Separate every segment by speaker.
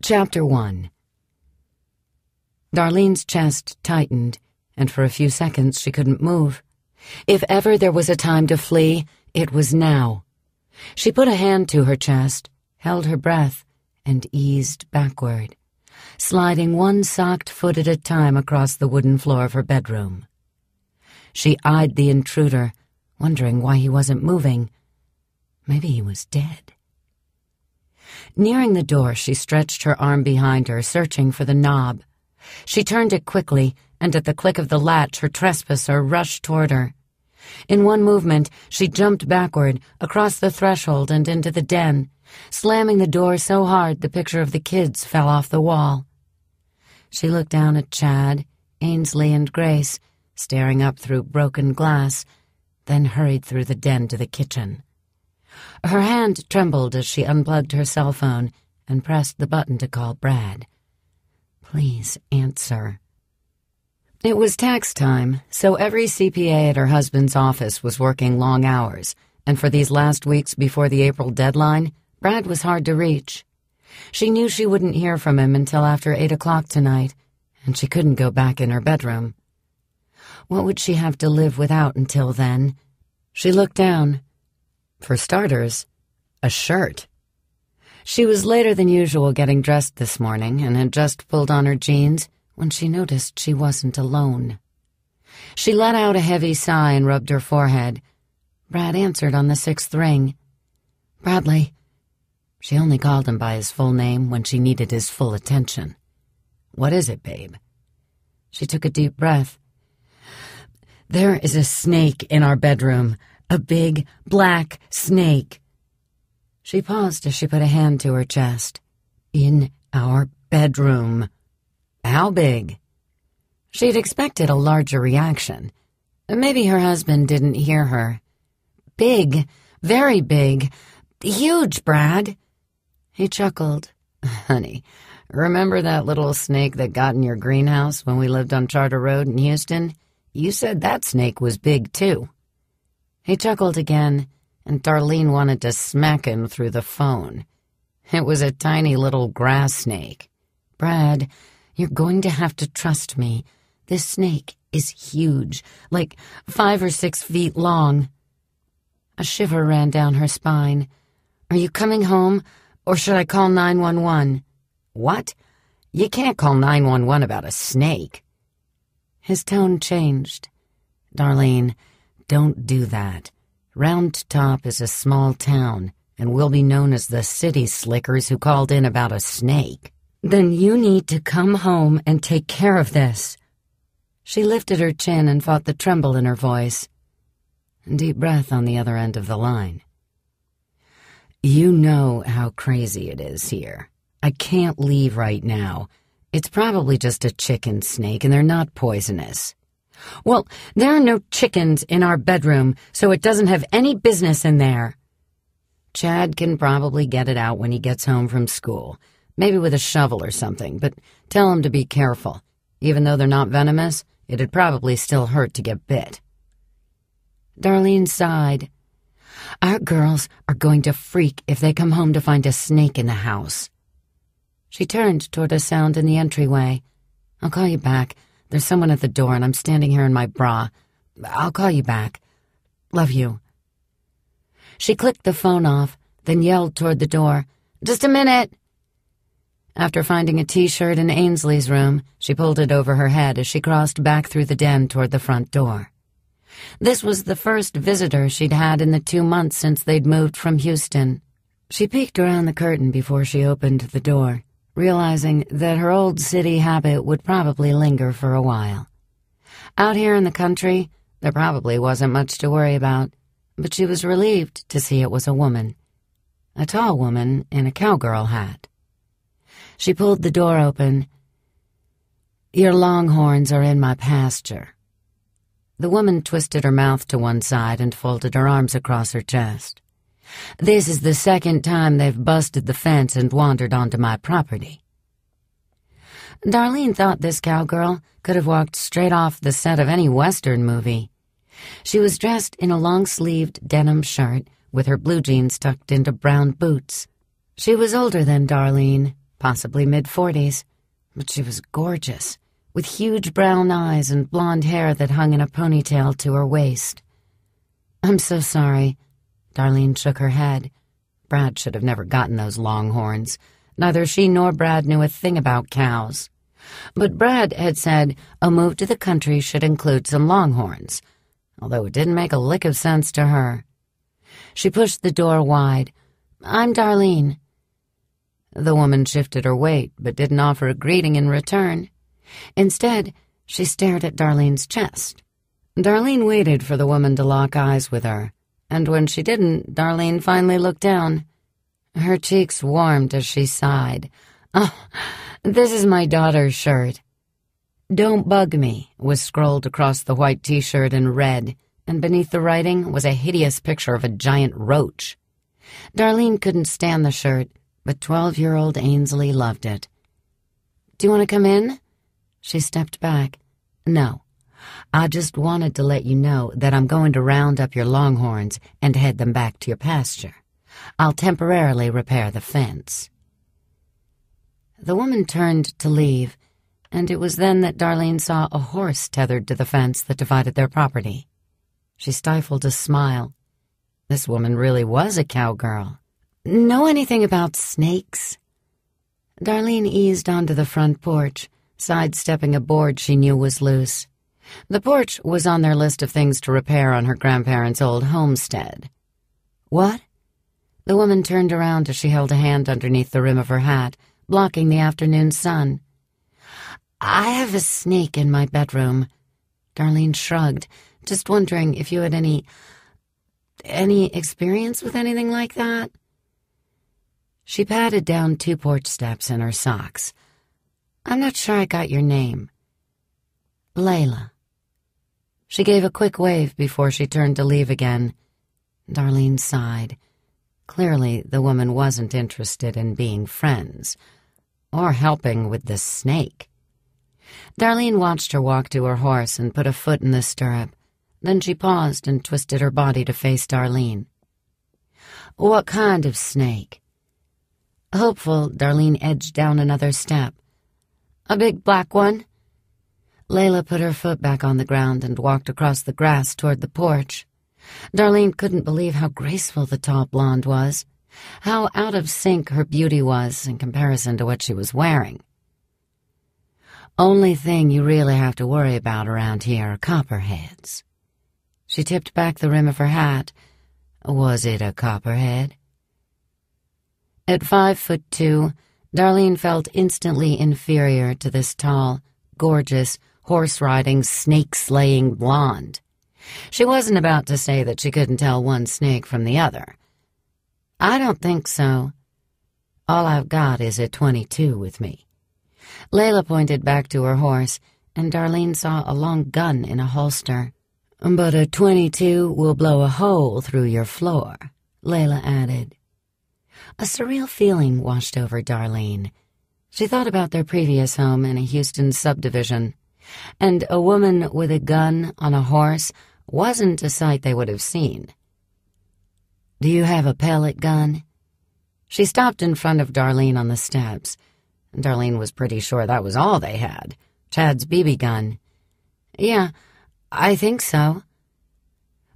Speaker 1: Chapter 1. Darlene's chest tightened, and for a few seconds she couldn't move. If ever there was a time to flee, it was now. She put a hand to her chest, held her breath, and eased backward, sliding one socked foot at a time across the wooden floor of her bedroom. She eyed the intruder, wondering why he wasn't moving. Maybe he was dead. Nearing the door, she stretched her arm behind her, searching for the knob. She turned it quickly, and at the click of the latch, her trespasser rushed toward her. In one movement, she jumped backward, across the threshold and into the den, slamming the door so hard the picture of the kids fell off the wall. She looked down at Chad, Ainsley, and Grace, staring up through broken glass, then hurried through the den to the kitchen. Her hand trembled as she unplugged her cell phone and pressed the button to call Brad. Please answer. It was tax time, so every CPA at her husband's office was working long hours, and for these last weeks before the April deadline, Brad was hard to reach. She knew she wouldn't hear from him until after 8 o'clock tonight, and she couldn't go back in her bedroom. What would she have to live without until then? She looked down. For starters, a shirt. She was later than usual getting dressed this morning and had just pulled on her jeans when she noticed she wasn't alone. She let out a heavy sigh and rubbed her forehead. Brad answered on the 6th ring. Bradley. She only called him by his full name when she needed his full attention. What is it, babe? She took a deep breath. There is a snake in our bedroom. A big, black snake. She paused as she put a hand to her chest. In our bedroom. How big? She'd expected a larger reaction. Maybe her husband didn't hear her. Big, very big, huge, Brad. He chuckled. Honey, remember that little snake that got in your greenhouse when we lived on Charter Road in Houston? You said that snake was big, too. He chuckled again, and Darlene wanted to smack him through the phone. It was a tiny little grass snake. Brad, you're going to have to trust me. This snake is huge, like 5 or 6 feet long. A shiver ran down her spine. Are you coming home, or should I call 911? What? You can't call 911 about a snake. His tone changed. Darlene, don't do that. Round Top is a small town, and we'll be known as the city slickers who called in about a snake. Then you need to come home and take care of this. She lifted her chin and fought the tremble in her voice. Deep breath on the other end of the line. You know how crazy it is here. I can't leave right now. It's probably just a chicken snake, and they're not poisonous. Well, there are no chickens in our bedroom, so it doesn't have any business in there. Chad can probably get it out when he gets home from school, maybe with a shovel or something, but tell him to be careful. Even though they're not venomous, it'd probably still hurt to get bit. Darlene sighed. Our girls are going to freak if they come home to find a snake in the house. She turned toward a sound in the entryway. I'll call you back. There's someone at the door, and I'm standing here in my bra. I'll call you back. Love you. She clicked the phone off, then yelled toward the door. Just a minute. After finding a T-shirt in Ainsley's room, she pulled it over her head as she crossed back through the den toward the front door. This was the first visitor she'd had in the 2 months since they'd moved from Houston. She peeked around the curtain before she opened the door, realizing that her old city habit would probably linger for a while. Out here in the country, there probably wasn't much to worry about, but she was relieved to see it was a woman. A tall woman in a cowgirl hat. She pulled the door open. Your longhorns are in my pasture. The woman twisted her mouth to one side and folded her arms across her chest. This is the second time they've busted the fence and wandered onto my property. Darlene thought this cowgirl could have walked straight off the set of any Western movie. She was dressed in a long-sleeved denim shirt with her blue jeans tucked into brown boots. She was older than Darlene, possibly mid-40s, but she was gorgeous, with huge brown eyes and blonde hair that hung in a ponytail to her waist. "I'm so sorry." Darlene shook her head. Brad should have never gotten those longhorns. Neither she nor Brad knew a thing about cows. But Brad had said a move to the country should include some longhorns, although it didn't make a lick of sense to her. She pushed the door wide. "I'm Darlene." The woman shifted her weight, but didn't offer a greeting in return. Instead, she stared at Darlene's chest. Darlene waited for the woman to lock eyes with her, and when she didn't, Darlene finally looked down. Her cheeks warmed as she sighed. "Oh, this is my daughter's shirt." "Don't bug me" was scrolled across the white T-shirt in red, and beneath the writing was a hideous picture of a giant roach. Darlene couldn't stand the shirt, but 12-year-old Ainsley loved it. "Do you want to come in?" She stepped back. "No. I just wanted to let you know that I'm going to round up your longhorns and head them back to your pasture. I'll temporarily repair the fence." The woman turned to leave, and it was then that Darlene saw a horse tethered to the fence that divided their property. She stifled a smile. This woman really was a cowgirl. "Know anything about snakes?" Darlene eased onto the front porch, sidestepping a board she knew was loose. The porch was on their list of things to repair on her grandparents' old homestead. "What?" The woman turned around as she held a hand underneath the rim of her hat, blocking the afternoon sun. "I have a snake in my bedroom." Darlene shrugged, just wondering if you had any experience with anything like that. She patted down 2 porch steps in her socks. "I'm not sure I got your name." "Layla." She gave a quick wave before she turned to leave again. Darlene sighed. Clearly, the woman wasn't interested in being friends, or helping with the snake. Darlene watched her walk to her horse and put a foot in the stirrup. Then she paused and twisted her body to face Darlene. "What kind of snake?" Hopeful, Darlene edged down another step. "A big black one?" Layla put her foot back on the ground and walked across the grass toward the porch. Darlene couldn't believe how graceful the tall blonde was, how out of sync her beauty was in comparison to what she was wearing. "Only thing you really have to worry about around here are copperheads." She tipped back the rim of her hat. Was it a copperhead? At 5'2", Darlene felt instantly inferior to this tall, gorgeous, horse-riding, snake-slaying blonde. She wasn't about to say that she couldn't tell one snake from the other. "I don't think so. All I've got is a 22 with me." Layla pointed back to her horse, and Darlene saw a long gun in a holster. "But a 22 will blow a hole through your floor," Layla added. A surreal feeling washed over Darlene. She thought about their previous home in a Houston subdivision, and a woman with a gun on a horse wasn't a sight they would have seen. "Do you have a pellet gun?" She stopped in front of Darlene on the steps. Darlene was pretty sure that was all they had, Chad's BB gun. "Yeah, I think so."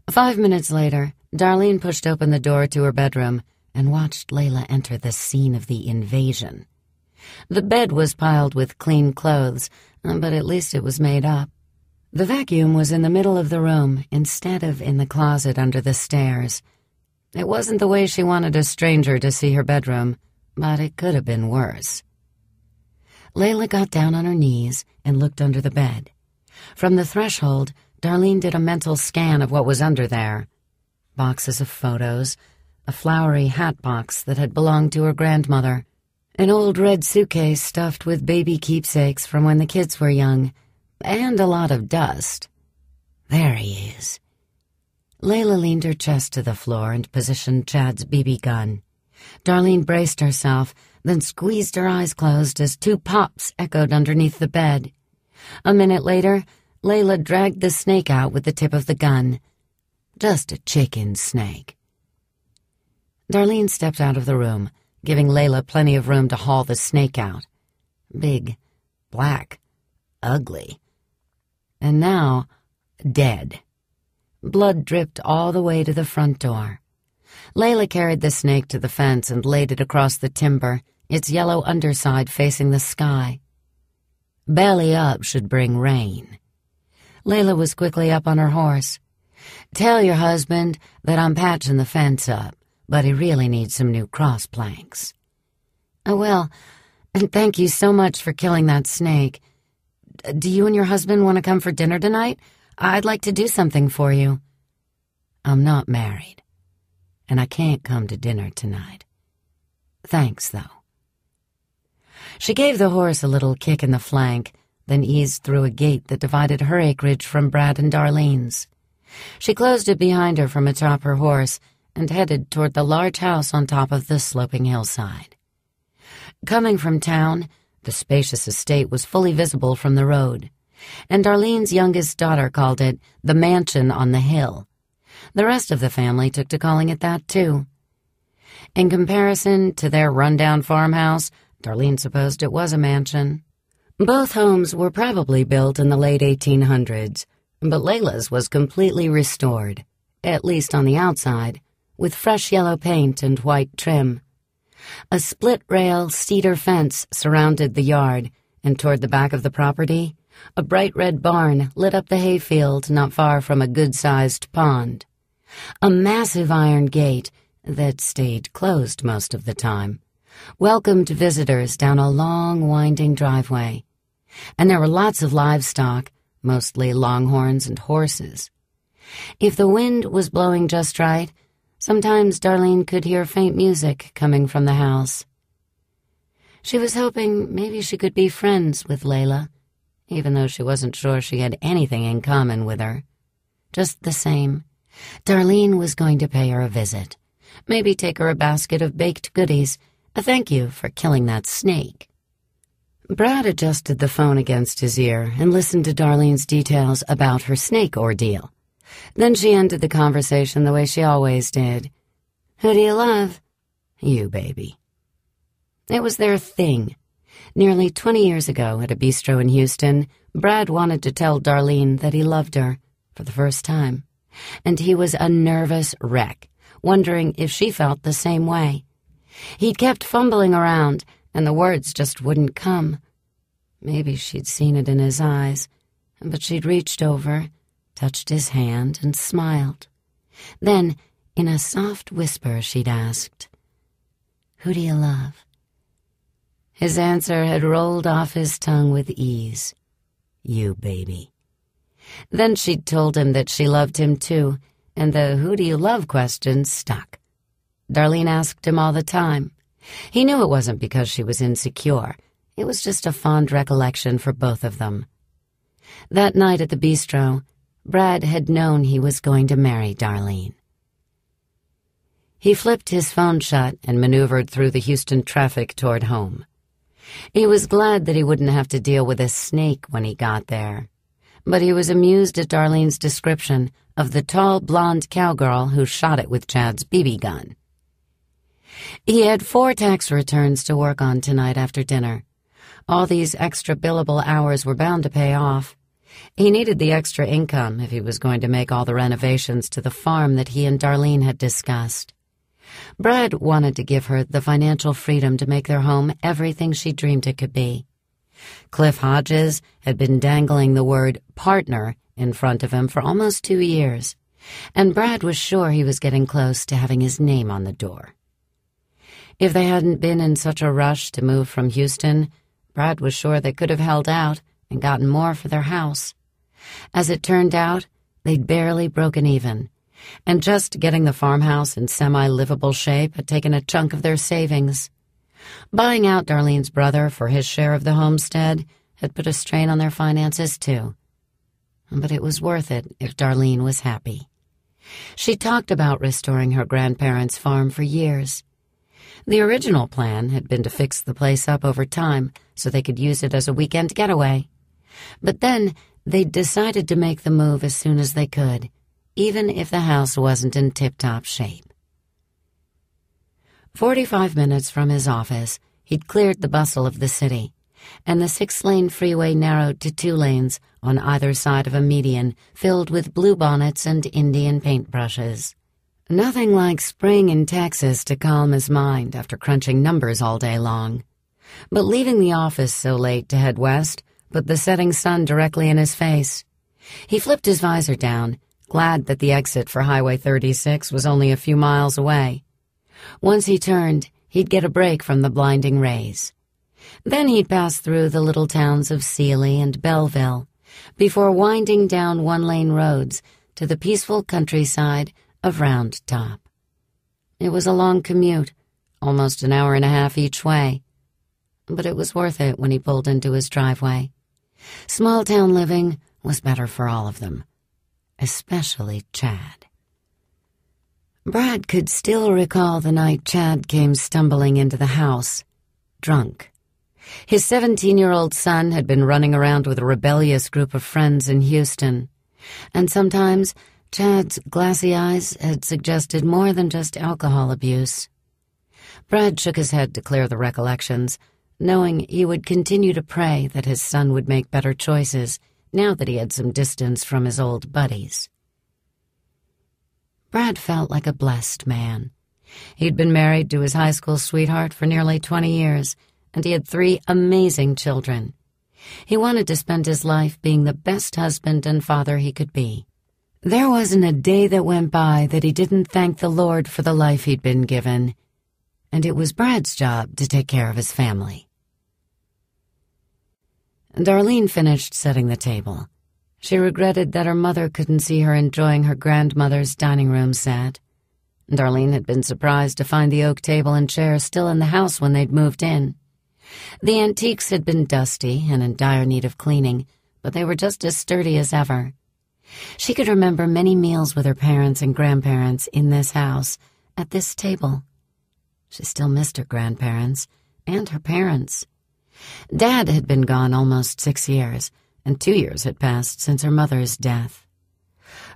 Speaker 1: 5 minutes later, Darlene pushed open the door to her bedroom and watched Layla enter the scene of the invasion. The bed was piled with clean clothes, but at least it was made up. The vacuum was in the middle of the room instead of in the closet under the stairs. It wasn't the way she wanted a stranger to see her bedroom, but it could have been worse. Layla got down on her knees and looked under the bed. From the threshold, Darlene did a mental scan of what was under there. Boxes of photos, a flowery hat box that had belonged to her grandmother, an old red suitcase stuffed with baby keepsakes from when the kids were young, and a lot of dust. There he is. Layla leaned her chest to the floor and positioned Chad's BB gun. Darlene braced herself, then squeezed her eyes closed as 2 pops echoed underneath the bed. A minute later, Layla dragged the snake out with the tip of the gun. Just a chicken snake. Darlene stepped out of the room, giving Layla plenty of room to haul the snake out. Big, black, ugly. And now, dead. Blood dripped all the way to the front door. Layla carried the snake to the fence and laid it across the timber, its yellow underside facing the sky. Belly up should bring rain. Layla was quickly up on her horse. "Tell your husband that I'm patching the fence up, but he really needs some new cross planks." "I will, and thank you so much for killing that snake. Do you and your husband want to come for dinner tonight? I'd like to do something for you." "I'm not married, and I can't come to dinner tonight. Thanks, though." She gave the horse a little kick in the flank, then eased through a gate that divided her acreage from Brad and Darlene's. She closed it behind her from atop her horse and headed toward the large house on top of the sloping hillside. Coming from town, the spacious estate was fully visible from the road, and Darlene's youngest daughter called it the mansion on the hill. The rest of the family took to calling it that, too. In comparison to their rundown farmhouse, Darlene supposed it was a mansion. Both homes were probably built in the late 1800s, but Layla's was completely restored, at least on the outside, with fresh yellow paint and white trim. A split-rail cedar fence surrounded the yard, and toward the back of the property, a bright red barn lit up the hayfield not far from a good-sized pond. A massive iron gate that stayed closed most of the time welcomed visitors down a long, winding driveway, and there were lots of livestock, mostly longhorns and horses. If the wind was blowing just right, sometimes Darlene could hear faint music coming from the house. She was hoping maybe she could be friends with Layla, even though she wasn't sure she had anything in common with her. Just the same, Darlene was going to pay her a visit, maybe take her a basket of baked goodies, a thank you for killing that snake. Brad adjusted the phone against his ear and listened to Darlene's details about her snake ordeal. Then she ended the conversation the way she always did. "Who do you love?" "You, baby." It was their thing. Nearly 20 years ago at a bistro in Houston, Brad wanted to tell Darlene that he loved her for the first time, and he was a nervous wreck, wondering if she felt the same way. He'd kept fumbling around, and the words just wouldn't come. Maybe she'd seen it in his eyes, but she'd reached over, touched his hand, and smiled. Then, in a soft whisper, she'd asked, "Who do you love?" His answer had rolled off his tongue with ease. "You, baby." Then she'd told him that she loved him too, and the "who do you love" question stuck. Darlene asked him all the time. He knew it wasn't because she was insecure. It was just a fond recollection for both of them. That night at the bistro, Brad had known he was going to marry Darlene. He flipped his phone shut and maneuvered through the Houston traffic toward home. He was glad that he wouldn't have to deal with a snake when he got there, but he was amused at Darlene's description of the tall, blonde cowgirl who shot it with Chad's BB gun. He had 4 tax returns to work on tonight after dinner. All these extra billable hours were bound to pay off. He needed the extra income if he was going to make all the renovations to the farm that he and Darlene had discussed. Brad wanted to give her the financial freedom to make their home everything she dreamed it could be. Cliff Hodges had been dangling the word partner in front of him for almost 2 years, and Brad was sure he was getting close to having his name on the door. If they hadn't been in such a rush to move from Houston, Brad was sure they could have held out and gotten more for their house. As it turned out, they'd barely broken even, and just getting the farmhouse in semi-livable shape had taken a chunk of their savings. Buying out Darlene's brother for his share of the homestead had put a strain on their finances, too. But it was worth it if Darlene was happy. She talked about restoring her grandparents' farm for years. The original plan had been to fix the place up over time so they could use it as a weekend getaway. But then they'd decided to make the move as soon as they could, even if the house wasn't in tip-top shape. 45 minutes from his office, he'd cleared the bustle of the city, and the 6-lane freeway narrowed to 2 lanes on either side of a median filled with bluebonnets and Indian paintbrushes. Nothing like spring in Texas to calm his mind after crunching numbers all day long. But leaving the office so late to head west put the setting sun directly in his face. He flipped his visor down, glad that the exit for Highway 36 was only a few miles away. Once he turned, he'd get a break from the blinding rays. Then he'd pass through the little towns of Sealy and Belleville, before winding down 1-lane roads to the peaceful countryside of Round Top. It was a long commute, almost an hour and a half each way, but it was worth it when he pulled into his driveway. Small-town living was better for all of them, especially Chad. Brad could still recall the night Chad came stumbling into the house, drunk. His 17-year-old son had been running around with a rebellious group of friends in Houston, and sometimes Chad's glassy eyes had suggested more than just alcohol abuse. Brad shook his head to clear the recollections, knowing he would continue to pray that his son would make better choices now that he had some distance from his old buddies. Brad felt like a blessed man. He'd been married to his high school sweetheart for nearly 20 years, and he had 3 amazing children. He wanted to spend his life being the best husband and father he could be. There wasn't a day that went by that he didn't thank the Lord for the life he'd been given, and it was Brad's job to take care of his family. Darlene finished setting the table. She regretted that her mother couldn't see her enjoying her grandmother's dining room set. Darlene had been surprised to find the oak table and chair still in the house when they'd moved in. The antiques had been dusty and in dire need of cleaning, but they were just as sturdy as ever. She could remember many meals with her parents and grandparents in this house, at this table. She still missed her grandparents and her parents. Dad had been gone almost 6 years, and 2 years had passed since her mother's death.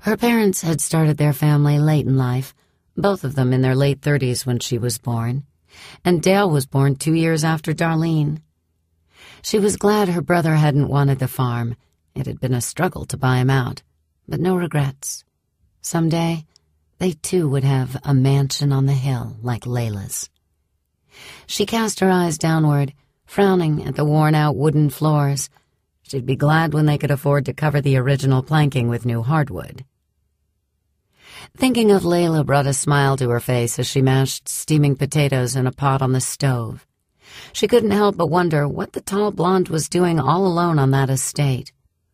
Speaker 1: Her parents had started their family late in life, both of them in their late 30s when she was born, and Dale was born 2 years after Darlene. She was glad her brother hadn't wanted the farm. It had been a struggle to buy him out, but no regrets. Someday, they too would have a mansion on the hill like Layla's. She cast her eyes downward, frowning at the worn-out wooden floors. She'd be glad when they could afford to cover the original planking with new hardwood. Thinking of Layla brought a smile to her face as she mashed steaming potatoes in a pot on the stove. She couldn't help but wonder what the tall blonde was doing all alone on that estate.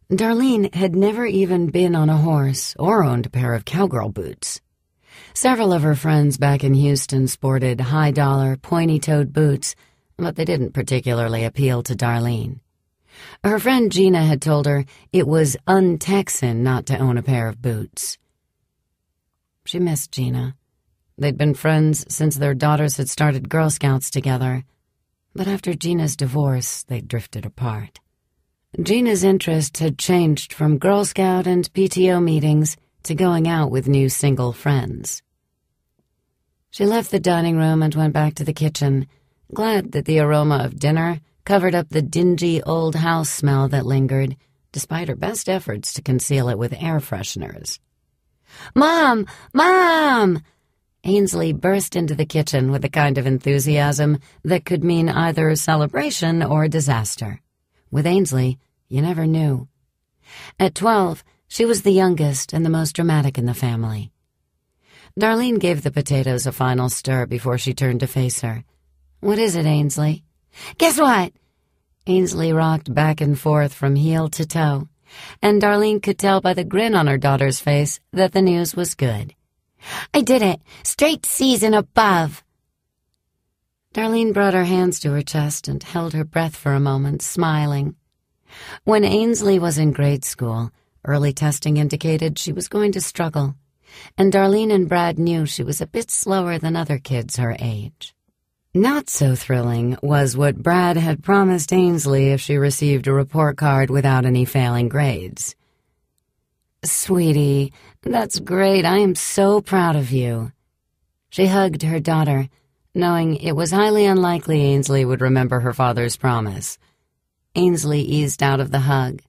Speaker 1: Darlene had never even been on a horse or owned a pair of cowgirl boots. Several of her friends back in Houston sported high-dollar, pointy-toed boots, but they didn't particularly appeal to Darlene. Her friend Gina had told her it was un-Texan not to own a pair of boots. She missed Gina. They'd been friends since their daughters had started Girl Scouts together, but after Gina's divorce, they drifted apart. Gina's interests had changed from Girl Scout and PTO meetings to going out with new single friends. She left the dining room and went back to the kitchen, glad that the aroma of dinner covered up the dingy old house smell that lingered, despite her best efforts to conceal it with air fresheners. "Mom! Mom!" Ainsley burst into the kitchen with a kind of enthusiasm that could mean either celebration or disaster. With Ainsley, you never knew. At 12, she was the youngest and the most dramatic in the family. Darlene gave the potatoes a final stir before she turned to face her. "What is it, Ainsley?" "Guess what?" Ainsley rocked back and forth from heel to toe, and Darlene could tell by the grin on her daughter's face that the news was good. "I did it! Straight C's and above!" Darlene brought her hands to her chest and held her breath for a moment, smiling. When Ainsley was in grade school, early testing indicated she was going to struggle, and Darlene and Brad knew she was a bit slower than other kids her age. Not so thrilling was what Brad had promised Ainsley if she received a report card without any failing grades. "Sweetie, that's great. I am so proud of you." She hugged her daughter, knowing it was highly unlikely Ainsley would remember her father's promise. Ainsley eased out of the hug.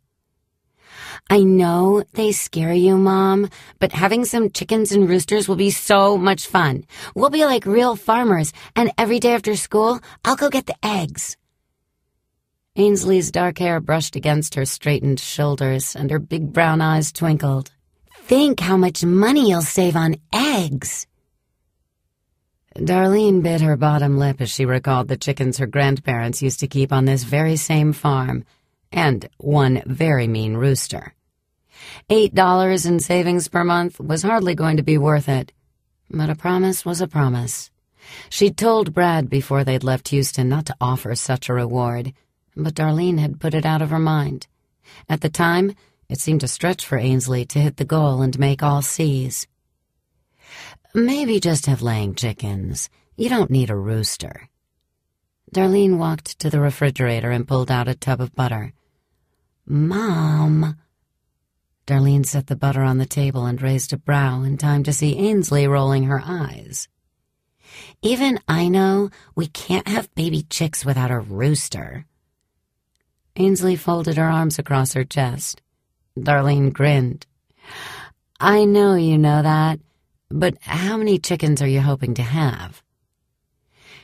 Speaker 1: I know they scare you, Mom, but having some chickens and roosters will be so much fun. We'll be like real farmers, and every day after school, I'll go get the eggs. Ainsley's dark hair brushed against her straightened shoulders, and her big brown eyes twinkled. Think how much money you'll save on eggs. Darlene bit her bottom lip as she recalled the chickens her grandparents used to keep on this very same farm, and one very mean rooster. $8 in savings per month was hardly going to be worth it, but a promise was a promise. She'd told Brad before they'd left Houston not to offer such a reward, but Darlene had put it out of her mind. At the time, it seemed a stretch for Ainsley to hit the goal and make all C's. Maybe just have laying chickens. You don't need a rooster. Darlene walked to the refrigerator and pulled out a tub of butter. Mom. Darlene set the butter on the table and raised a brow in time to see Ainsley rolling her eyes. Even I know we can't have baby chicks without a rooster. Ainsley folded her arms across her chest. Darlene grinned. I know you know that, but how many chickens are you hoping to have?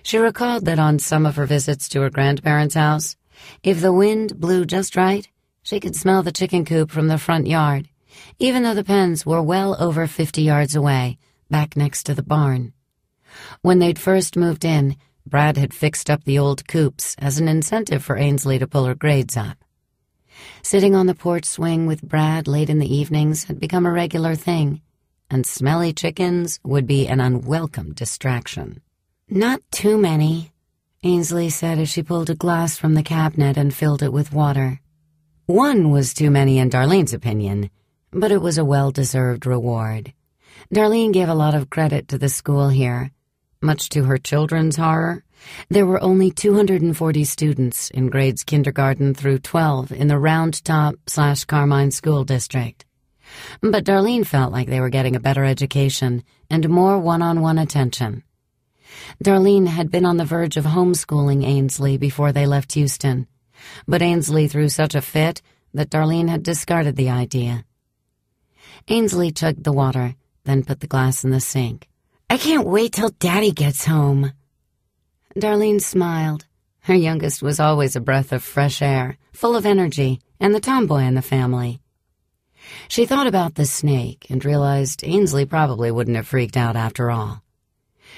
Speaker 1: She recalled that on some of her visits to her grandparents' house, if the wind blew just right, she could smell the chicken coop from the front yard, even though the pens were well over 50 yards away, back next to the barn. When they'd first moved in, Brad had fixed up the old coops as an incentive for Ainsley to pull her grades up. Sitting on the porch swing with Brad late in the evenings had become a regular thing, and smelly chickens would be an unwelcome distraction. Not too many, Ainsley said as she pulled a glass from the cabinet and filled it with water. One was too many in Darlene's opinion, but it was a well-deserved reward. Darlene gave a lot of credit to the school here. Much to her children's horror, there were only 240 students in grades kindergarten through 12 in the Round Top/Carmine School District. But Darlene felt like they were getting a better education and more one-on-one attention. Darlene had been on the verge of homeschooling Ainsley before they left Houston, but Ainsley threw such a fit that Darlene had discarded the idea. Ainsley chugged the water, then put the glass in the sink. I can't wait till Daddy gets home. Darlene smiled. Her youngest was always a breath of fresh air, full of energy, and the tomboy in the family. She thought about the snake and realized Ainsley probably wouldn't have freaked out after all.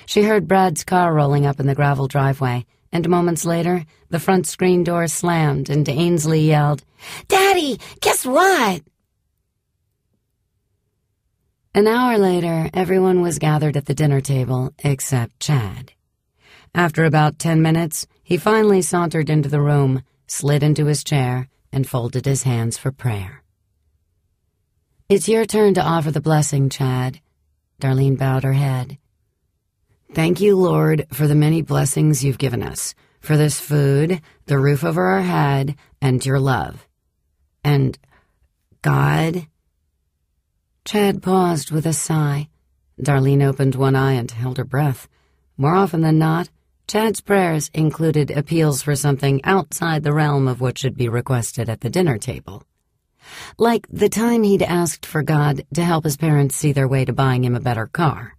Speaker 1: She heard Brad's car rolling up in the gravel driveway, and moments later, the front screen door slammed and Ainsley yelled, Daddy, guess what? An hour later, everyone was gathered at the dinner table except Chad. After about 10 minutes, he finally sauntered into the room, slid into his chair, and folded his hands for prayer. It's your turn to offer the blessing, Chad. Darlene bowed her head. Thank you, Lord, for the many blessings you've given us, for this food, the roof over our head, and your love. And, God... Chad paused with a sigh. Darlene opened one eye and held her breath. More often than not, Chad's prayers included appeals for something outside the realm of what should be requested at the dinner table. Like the time he'd asked for God to help his parents see their way to buying him a better car.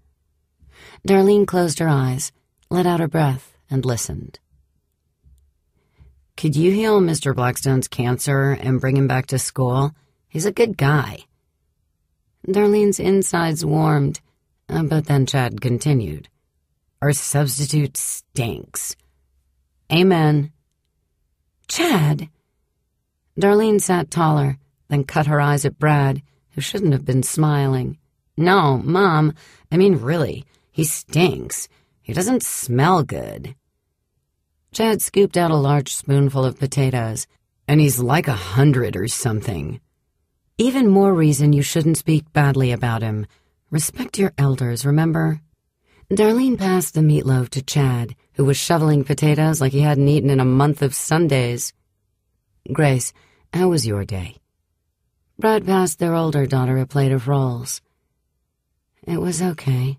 Speaker 1: Darlene closed her eyes, let out her breath, and listened. Could you heal Mr. Blackstone's cancer and bring him back to school? He's a good guy. Darlene's insides warmed, but then Chad continued. Our substitute stinks. Amen. Chad! Darlene sat taller, then cut her eyes at Brad, who shouldn't have been smiling. No, Mom, I mean really, he stinks. He doesn't smell good. Chad scooped out a large spoonful of potatoes, and he's like 100 or something. Even more reason you shouldn't speak badly about him. Respect your elders, remember? Darlene passed the meatloaf to Chad, who was shoveling potatoes like he hadn't eaten in a month of Sundays. Grace, how was your day? Brad passed their older daughter a plate of rolls. It was okay.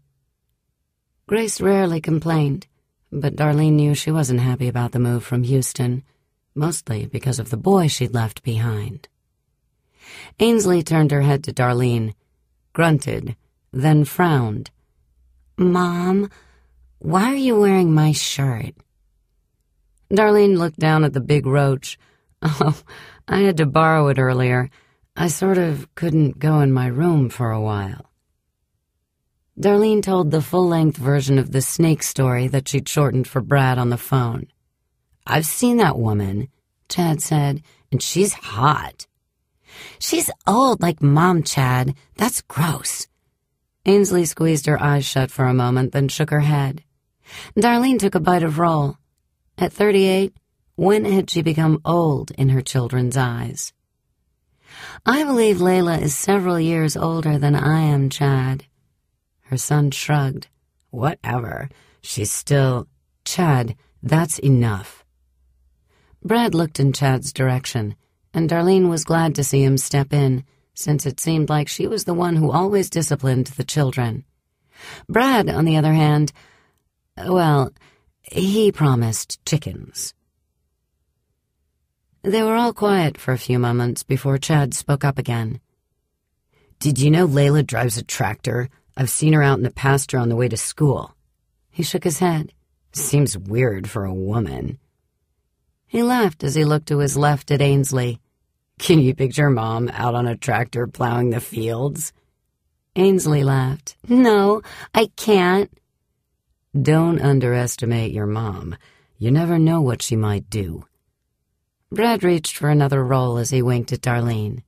Speaker 1: Grace rarely complained. But Darlene knew she wasn't happy about the move from Houston, mostly because of the boy she'd left behind. Ainsley turned her head to Darlene, grunted, then frowned. "Mom, why are you wearing my shirt?" Darlene looked down at the big roach. "Oh, I had to borrow it earlier. I sort of couldn't go in my room for a while." Darlene told the full-length version of the snake story that she'd shortened for Brad on the phone. "I've seen that woman," Chad said, "and she's hot." "She's old like Mom, Chad. That's gross." Ainsley squeezed her eyes shut for a moment, then shook her head. Darlene took a bite of roll. At 38, when had she become old in her children's eyes? "I believe Layla is several years older than I am, Chad." Her son shrugged. "Whatever. She's still—" "Chad, that's enough." Brad looked in Chad's direction, and Darlene was glad to see him step in, since it seemed like she was the one who always disciplined the children. Brad, on the other hand, well, he promised chickens. They were all quiet for a few moments before Chad spoke up again. "Did you know Layla drives a tractor? I've seen her out in the pasture on the way to school." He shook his head. "Seems weird for a woman." He laughed as he looked to his left at Ainsley. "Can you picture Mom out on a tractor plowing the fields?" Ainsley laughed. "No, I can't." "Don't underestimate your mom. You never know what she might do." Brad reached for another roll as he winked at Darlene.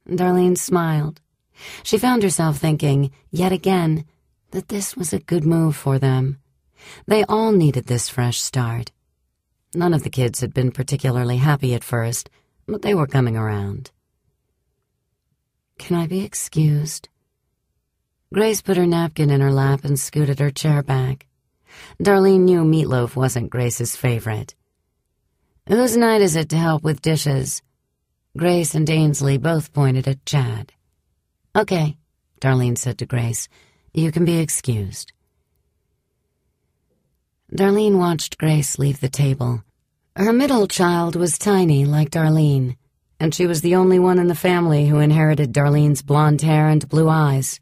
Speaker 1: Darlene smiled. She found herself thinking, yet again, that this was a good move for them. They all needed this fresh start. None of the kids had been particularly happy at first, but they were coming around. "Can I be excused?" Grace put her napkin in her lap and scooted her chair back. Darlene knew meatloaf wasn't Grace's favorite. "Whose night is it to help with dishes?" Grace and Ainsley both pointed at Chad. "Okay," Darlene said to Grace. "You can be excused." Darlene watched Grace leave the table. Her middle child was tiny like Darlene, and she was the only one in the family who inherited Darlene's blonde hair and blue eyes.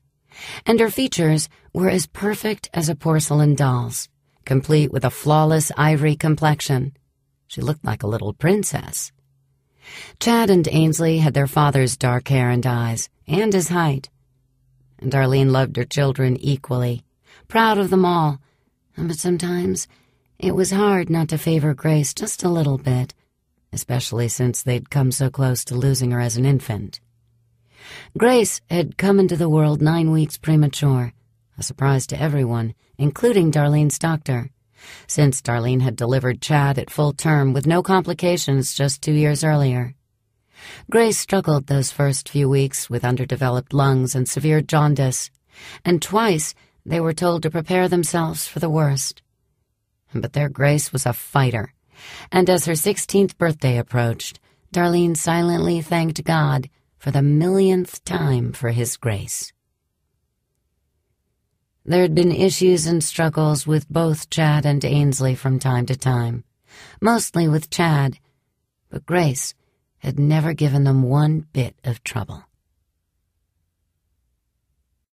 Speaker 1: And her features were as perfect as a porcelain doll's, complete with a flawless ivory complexion. She looked like a little princess. Chad and Ainsley had their father's dark hair and eyes, and his height. And Darlene loved her children equally, proud of them all, but sometimes it was hard not to favor Grace just a little bit, especially since they'd come so close to losing her as an infant. Grace had come into the world 9 weeks premature, a surprise to everyone, including Darlene's doctor, since Darlene had delivered Chad at full term with no complications just 2 years earlier. Grace struggled those first few weeks with underdeveloped lungs and severe jaundice, and twice they were told to prepare themselves for the worst. But their Grace was a fighter, and as her 16th birthday approached, Darlene silently thanked God for the millionth time for his grace. There had been issues and struggles with both Chad and Ainsley from time to time, mostly with Chad, but Grace had never given them one bit of trouble.